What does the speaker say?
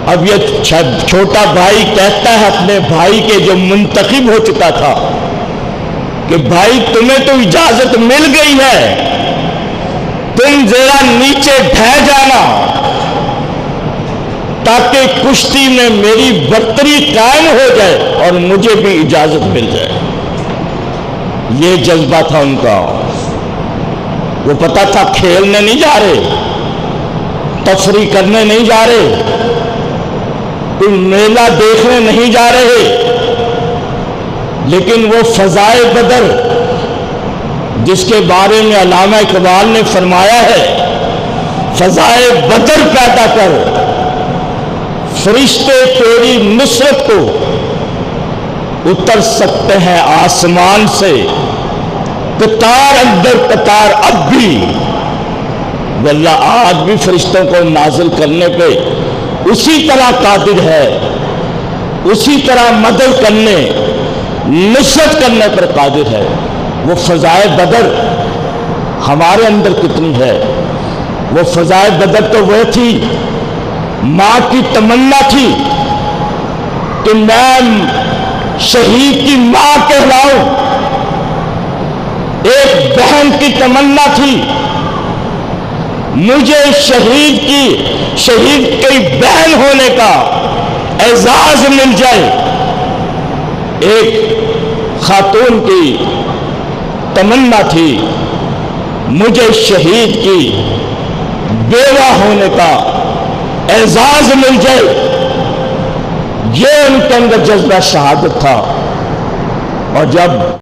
اب یہ چھوٹا بھائی کہتا ہے اپنے بھائی کے جو منتخب ہو چکا تھا کہ بھائی تمہیں تو اجازت مل گئی ہے، تم ذرا نیچے ڈھہ جانا تاکہ کشتی میں میری برتری قائم ہو جائے اور مجھے بھی اجازت مل جائے۔ یہ جذبہ تھا ان کا۔ وہ پتا تھا کھیلنے نہیں جا رہے، تفریح کرنے نہیں جا رہے، کوئی میلہ دیکھنے نہیں جا رہے، لیکن وہ فضائے بدر جس کے بارے میں علامہ اقبال نے فرمایا ہے، فضائے بدر پیدا کر، فرشتے تیری نصرت کو اتر سکتے ہیں آسمان سے، قطار اندر قطار اب بھی، واللہ آج بھی فرشتوں کو نازل کرنے پہ اسی طرح قادر ہے، اسی طرح مدد کرنے، نصرت کرنے پر قادر ہے۔ وہ فضائے بدر ہمارے اندر کتنی ہے؟ وہ فضائے بدر تو وہ تھی، ماں کی تمنا تھی کہ میں شہید کی ماں کہلاؤں، ایک بہن کی تمنا تھی مجھے شہید کی بہن ہونے کا اعزاز مل جائے، ایک خاتون کی تمنا تھی مجھے شہید کی بیوہ ہونے کا اعزاز مل جائے۔ یہ ان کے اندر جذبہ شہادت تھا۔ اور جب